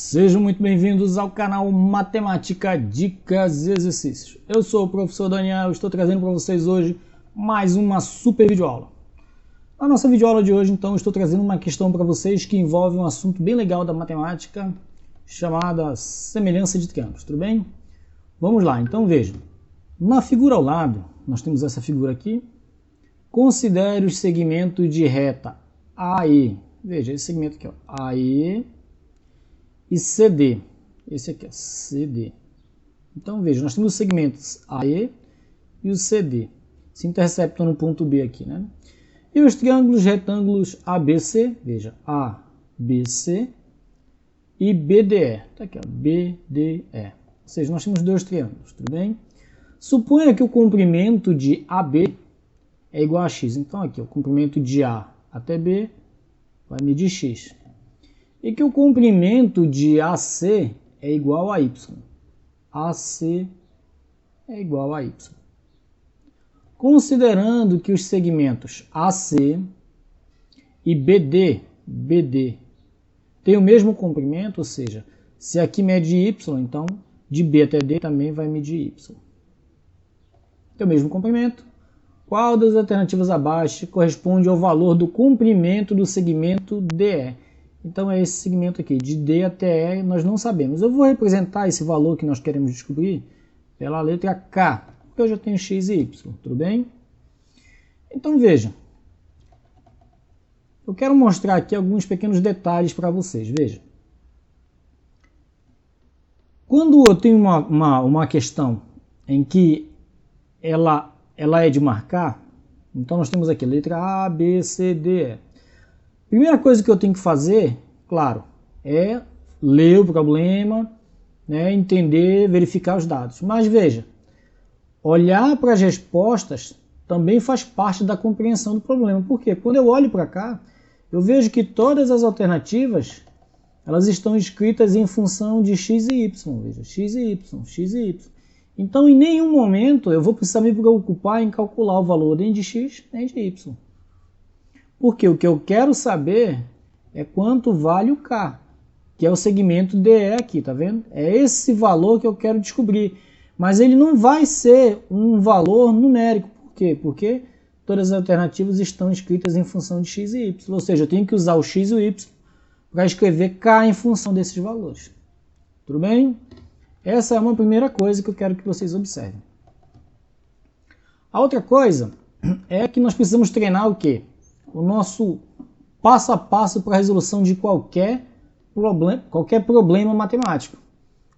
Sejam muito bem-vindos ao canal Matemática, Dicas e Exercícios. Eu sou o professor Daniel e estou trazendo para vocês hoje mais uma super videoaula. Na nossa videoaula de hoje, então, estou trazendo uma questão para vocês que envolve um assunto bem legal da matemática, chamada semelhança de triângulos, tudo bem? Vamos lá, então vejam. Na figura ao lado, nós temos essa figura aqui. Considere os segmentos de reta AE. Veja, esse segmento aqui, ó, AE e CD. Esse aqui, ó, CD. Então, veja, nós temos os segmentos AE e o CD. Se interceptam no ponto B aqui, né? E os triângulos retângulos ABC, veja, ABC e BDE. Tá aqui, ó, BDE. Ou seja, nós temos dois triângulos, tudo bem? Suponha que o comprimento de AB é igual a x. Então, aqui, o comprimento de A até B vai medir x. E que o comprimento de AC é igual a y. AC é igual a y. Considerando que os segmentos AC e BD têm o mesmo comprimento, ou seja, se aqui mede y, então de B até D também vai medir y. Tem o mesmo comprimento. Qual das alternativas abaixo corresponde ao valor do comprimento do segmento DE? Então é esse segmento aqui, de D até E, nós não sabemos. Eu vou representar esse valor que nós queremos descobrir pela letra K, porque eu já tenho x e y, tudo bem? Então veja, eu quero mostrar aqui alguns pequenos detalhes para vocês, veja. Quando eu tenho uma questão em que ela é de marcar, então nós temos aqui a letra A, B, C, D, E. Primeira coisa que eu tenho que fazer, claro, é ler o problema, né, entender, verificar os dados. Mas veja, olhar para as respostas também faz parte da compreensão do problema. Por quê? Quando eu olho para cá, eu vejo que todas as alternativas elas estão escritas em função de x e y. Veja, x e y, x e y. Então, em nenhum momento eu vou precisar me preocupar em calcular o valor nem de x nem de y. Porque o que eu quero saber é quanto vale o K, que é o segmento DE aqui, tá vendo? É esse valor que eu quero descobrir. Mas ele não vai ser um valor numérico. Por quê? Porque todas as alternativas estão escritas em função de x e y. Ou seja, eu tenho que usar o x e o y para escrever K em função desses valores. Tudo bem? Essa é uma primeira coisa que eu quero que vocês observem. A outra coisa é que nós precisamos treinar o quê? O nosso passo a passo para a resolução de qualquer problema matemático.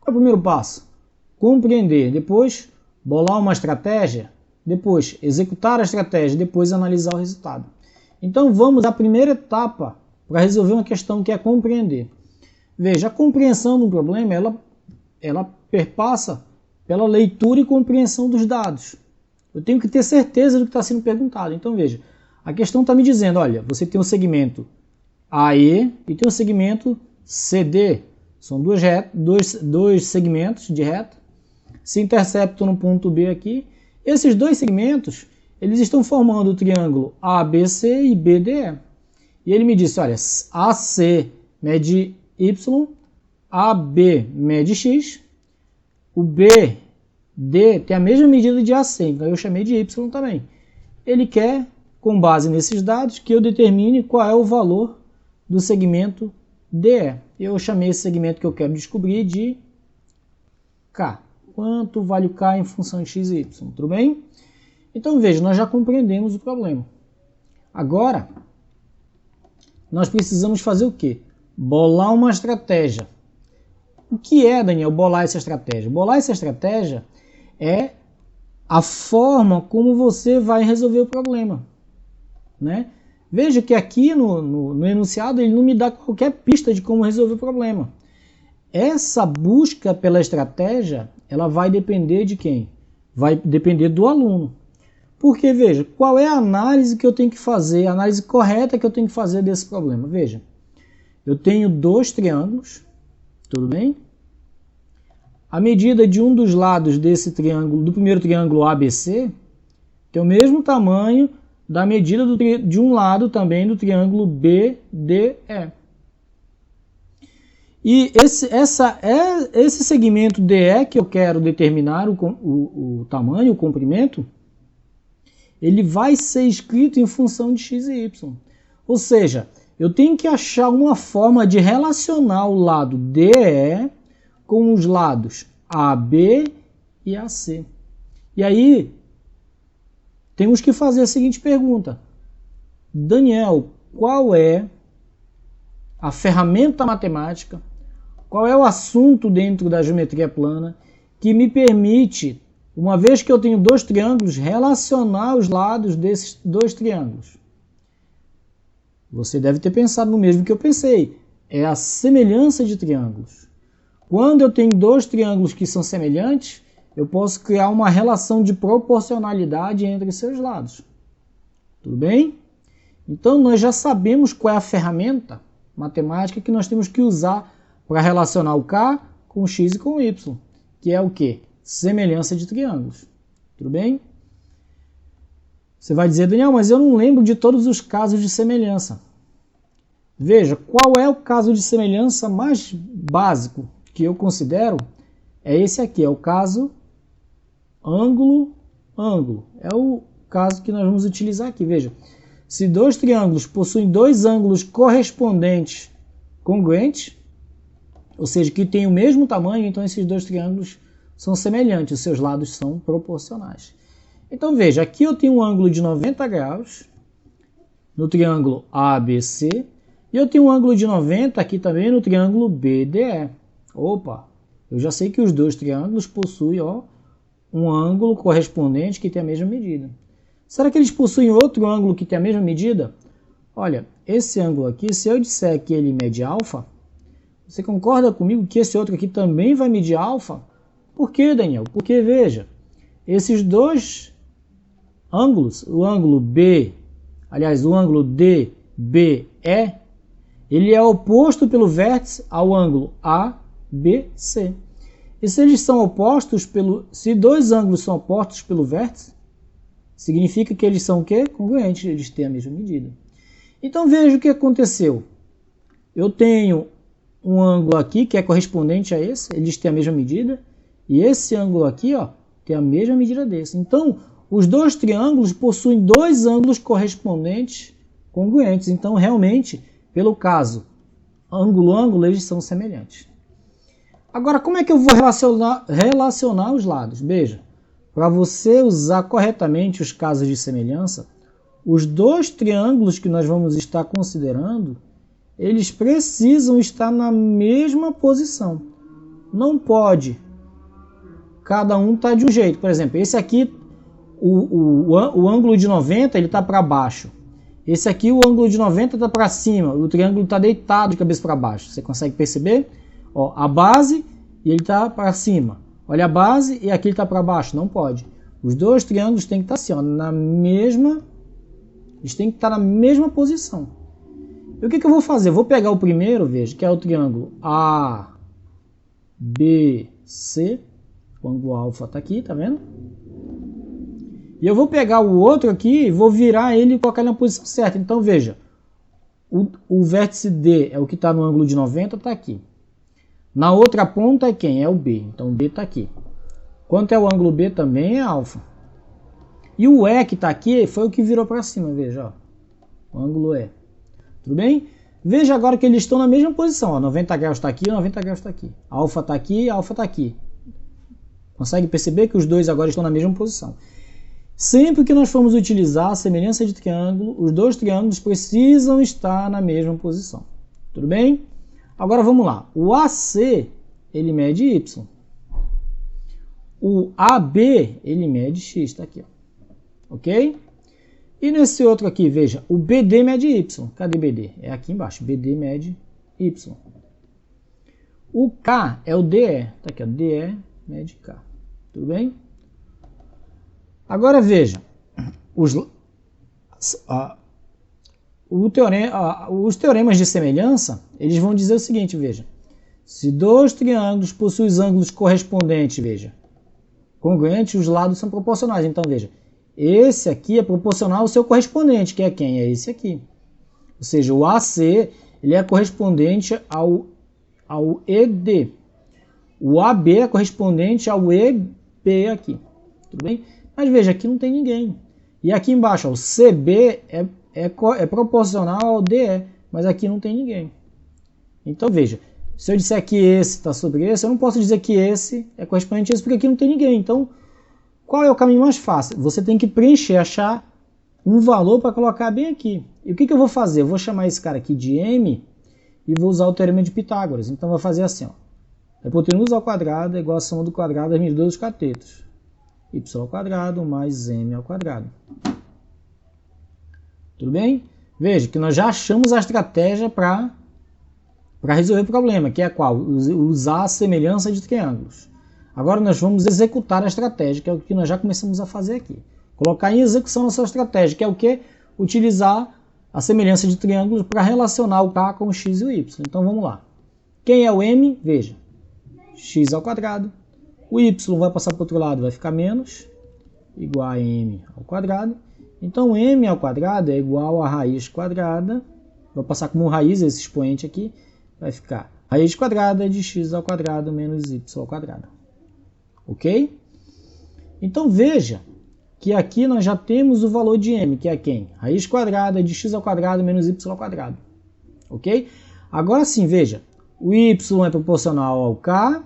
Qual é o primeiro passo? Compreender, depois bolar uma estratégia, depois executar a estratégia, depois analisar o resultado. Então vamos à primeira etapa para resolver uma questão que é compreender. Veja, a compreensão do problema ela perpassa pela leitura e compreensão dos dados. Eu tenho que ter certeza do que está sendo perguntado. Então veja, a questão está me dizendo, olha, você tem um segmento AE e tem um segmento CD. São dois segmentos de reta. Se interceptam no ponto B aqui. Esses dois segmentos, eles estão formando o triângulo ABC e BDE. E ele me disse, olha, AC mede Y, AB mede X, o BD tem a mesma medida de AC, então eu chamei de Y também. Ele quer, com base nesses dados, que eu determine qual é o valor do segmento DE. Eu chamei esse segmento que eu quero descobrir de K. Quanto vale o K em função de x e y, tudo bem? Então veja, nós já compreendemos o problema. Agora, nós precisamos fazer o quê? Bolar uma estratégia. O que é, Daniel, bolar essa estratégia? Bolar essa estratégia é a forma como você vai resolver o problema, né? Veja que aqui no enunciado ele não me dá qualquer pista de como resolver o problema. Essa busca pela estratégia, ela vai depender de quem? Vai depender do aluno. Porque, veja, qual é a análise que eu tenho que fazer, a análise correta que eu tenho que fazer desse problema? Veja, eu tenho dois triângulos, tudo bem? A medida de um dos lados desse triângulo, do primeiro triângulo ABC, tem o mesmo tamanho da medida de um lado também do triângulo BDE. E esse segmento DE que eu quero determinar o tamanho, o comprimento, ele vai ser escrito em função de x e y. Ou seja, eu tenho que achar uma forma de relacionar o lado DE com os lados AB e AC. E aí, temos que fazer a seguinte pergunta. Daniel, qual é a ferramenta matemática, qual é o assunto dentro da geometria plana que me permite, uma vez que eu tenho dois triângulos, relacionar os lados desses dois triângulos? Você deve ter pensado no mesmo que eu pensei. É a semelhança de triângulos. Quando eu tenho dois triângulos que são semelhantes, eu posso criar uma relação de proporcionalidade entre seus lados. Tudo bem? Então, nós já sabemos qual é a ferramenta matemática que nós temos que usar para relacionar o K com o X e com o Y, que é o quê? Semelhança de triângulos. Tudo bem? Você vai dizer, Daniel, mas eu não lembro de todos os casos de semelhança. Veja, qual é o caso de semelhança mais básico que eu considero? É esse aqui, é o caso ângulo-ângulo. É o caso que nós vamos utilizar aqui. Veja, se dois triângulos possuem dois ângulos correspondentes congruentes, ou seja, que têm o mesmo tamanho, então esses dois triângulos são semelhantes, os seus lados são proporcionais. Então veja, aqui eu tenho um ângulo de 90 graus no triângulo ABC e eu tenho um ângulo de 90 aqui também no triângulo BDE. Opa, eu já sei que os dois triângulos possuem um ângulo correspondente que tem a mesma medida. Será que eles possuem outro ângulo que tem a mesma medida? Olha, esse ângulo aqui, se eu disser que ele mede alfa, você concorda comigo que esse outro aqui também vai medir alfa? Por quê, Daniel? Porque, veja, esses dois ângulos, o ângulo DBE, ele é oposto pelo vértice ao ângulo ABC. E se eles são opostos se dois ângulos são opostos pelo vértice, significa que eles são o quê? Congruentes, eles têm a mesma medida. Então veja o que aconteceu. Eu tenho um ângulo aqui que é correspondente a esse, eles têm a mesma medida, e esse ângulo aqui, tem a mesma medida desse. Então, os dois triângulos possuem dois ângulos correspondentes congruentes. Então, realmente, pelo caso ângulo-ângulo, eles são semelhantes. Agora, como é que eu vou relacionar os lados? Veja, para você usar corretamente os casos de semelhança, os dois triângulos que nós vamos estar considerando, eles precisam estar na mesma posição. Não pode cada um estar de um jeito. Por exemplo, esse aqui, o ângulo de 90, ele está para baixo. Esse aqui, o ângulo de 90 está para cima. O triângulo está deitado de cabeça para baixo. Você consegue perceber? A base e ele está para cima. Olha a base e aqui ele está para baixo. Não pode. Os dois triângulos têm que estar assim, eles têm que estar na mesma posição. E o que eu vou fazer? Eu vou pegar o primeiro, veja, que é o triângulo ABC. O ângulo alfa está aqui, tá vendo? E eu vou pegar o outro aqui e vou virar ele e colocar ele na posição certa. Então, veja, o vértice D é o que está no ângulo de 90, está aqui. Na outra ponta é quem? É o B. Então, o B está aqui. Quanto é o ângulo B também é alfa. E o E que está aqui foi o que virou para cima, veja. O ângulo E. Tudo bem? Veja agora que eles estão na mesma posição. 90 graus está aqui, 90 graus está aqui. Alfa está aqui, alfa está aqui. Consegue perceber que os dois agora estão na mesma posição. Sempre que nós formos utilizar a semelhança de triângulo, os dois triângulos precisam estar na mesma posição. Tudo bem? Agora vamos lá. O AC, ele mede Y. O AB, ele mede X. Está aqui. Ok? E nesse outro aqui, veja, o BD mede Y. Cadê BD? É aqui embaixo. BD mede Y. O K é o DE. Está aqui, ó. DE mede K. Tudo bem? Agora veja, os teoremas de semelhança, eles vão dizer o seguinte, veja. Se dois triângulos possuem ângulos correspondentes, veja, congruentes, os lados são proporcionais. Então, veja, esse aqui é proporcional ao seu correspondente, que é quem? É esse aqui. Ou seja, o AC, ele é correspondente ao ED. O AB é correspondente ao EB aqui. Tudo bem? Mas veja, aqui não tem ninguém. E aqui embaixo, ó, o CB é proporcional ao DE, mas aqui não tem ninguém. Então veja, se eu disser que esse está sobre esse, eu não posso dizer que esse é correspondente a esse, porque aqui não tem ninguém. Então, qual é o caminho mais fácil? Você tem que preencher, achar um valor para colocar bem aqui. E o que eu vou fazer? Eu vou chamar esse cara aqui de M e vou usar o teorema de Pitágoras. Então, eu vou fazer assim, ó. Hipotenusa ao quadrado é igual a soma do quadrado das medidas dos catetos. Y ao quadrado mais M ao quadrado. Tudo bem? Veja que nós já achamos a estratégia para resolver o problema, que é qual? Usar a semelhança de triângulos. Agora nós vamos executar a estratégia, que é o que nós já começamos a fazer aqui. Colocar em execução a nossa estratégia, que é o que? Utilizar a semelhança de triângulos para relacionar o K com o X e o Y. Então vamos lá. Quem é o M? Veja. X ao quadrado. O Y vai passar para o outro lado, vai ficar menos, igual a M ao quadrado. Então M ao quadrado é igual a raiz quadrada. Vou passar como raiz esse expoente aqui. Vai ficar raiz quadrada de x ao quadrado menos y ao quadrado. Ok? Então veja que aqui nós já temos o valor de m, que é quem? Raiz quadrada de x ao quadrado menos y ao quadrado. Ok? Agora sim, veja. O y é proporcional ao k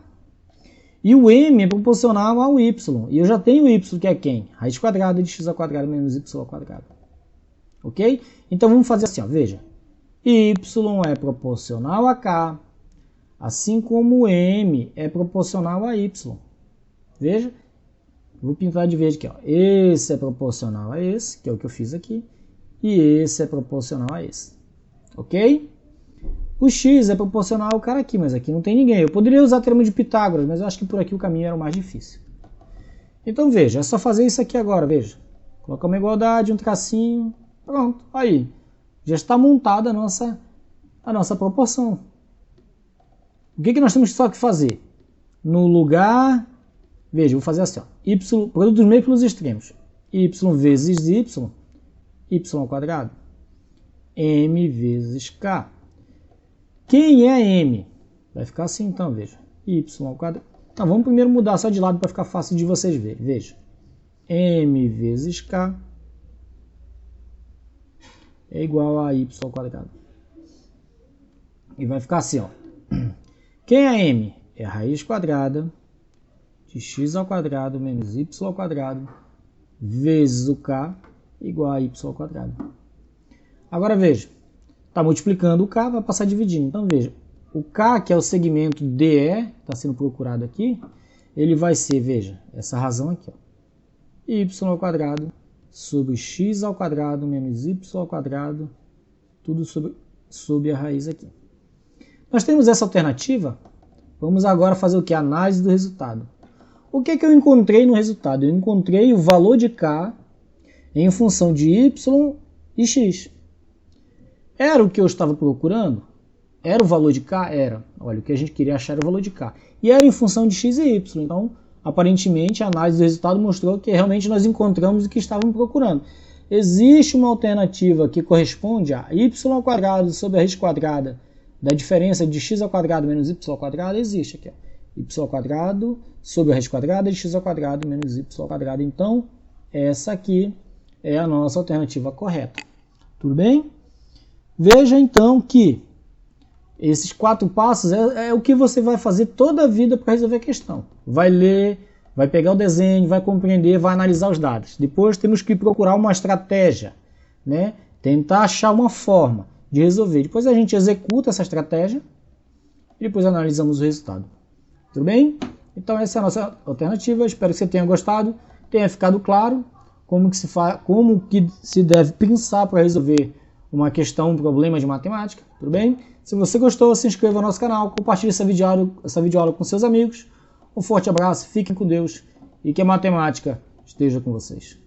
e o m é proporcional ao y. E eu já tenho o y, que é quem? Raiz quadrada de x ao quadrado menos y ao quadrado. Ok? Então vamos fazer assim, ó, veja. Y é proporcional a k, assim como o m é proporcional a y. Veja, vou pintar de verde aqui, ó. Esse é proporcional a esse, que é o que eu fiz aqui, e esse é proporcional a esse. Ok? O x é proporcional ao cara aqui, mas aqui não tem ninguém. Eu poderia usar o teorema de Pitágoras, mas eu acho que por aqui o caminho era o mais difícil. Então veja, é só fazer isso aqui agora, veja. Colocar uma igualdade, um tracinho, pronto, aí. Já está montada a nossa proporção. O que nós temos só que fazer? No lugar, veja, vou fazer assim, ó, y, produto dos meios pelos extremos, y vezes y ao quadrado, m vezes k. Quem é m? Vai ficar assim então, veja, y ao quadrado. Então vamos primeiro mudar só de lado para ficar fácil de vocês verem, veja, m vezes k é igual a y ao quadrado. E vai ficar assim, ó. Quem é m? É a raiz quadrada de x ao quadrado menos y ao quadrado vezes o k igual a y ao quadrado. Agora veja, está multiplicando o k, vai passar dividindo. Então veja, o k, que é o segmento DE, está sendo procurado aqui, ele vai ser, veja, essa razão aqui, ó, y ao quadrado sobre x ao quadrado menos y ao quadrado, tudo sobre a raiz aqui. Nós temos essa alternativa, vamos agora fazer o que? Análise do resultado. O que eu encontrei no resultado? Eu encontrei o valor de k em função de y e x. Era o que eu estava procurando? Era o valor de k? Era. Olha, o que a gente queria achar era o valor de k. E era em função de x e y, então aparentemente, a análise do resultado mostrou que realmente nós encontramos o que estávamos procurando. Existe uma alternativa que corresponde a y ao quadrado sobre a raiz quadrada da diferença de x ao quadrado menos y ao quadrado. Existe aqui, ó. Y ao quadrado sobre a raiz quadrada de x ao quadrado menos y ao quadrado. Então, essa aqui é a nossa alternativa correta. Tudo bem? Veja então que esses 4 passos é o que você vai fazer toda a vida para resolver a questão. Vai ler, vai pegar o desenho, vai compreender, vai analisar os dados. Depois temos que procurar uma estratégia, né? Tentar achar uma forma de resolver. Depois a gente executa essa estratégia e depois analisamos o resultado. Tudo bem? Então essa é a nossa alternativa. Espero que você tenha gostado, tenha ficado claro como que se deve pensar para resolver uma questão, um problema de matemática. Tudo bem? Se você gostou, se inscreva no nosso canal, compartilhe essa videoaula com seus amigos. Um forte abraço, fiquem com Deus e que a matemática esteja com vocês.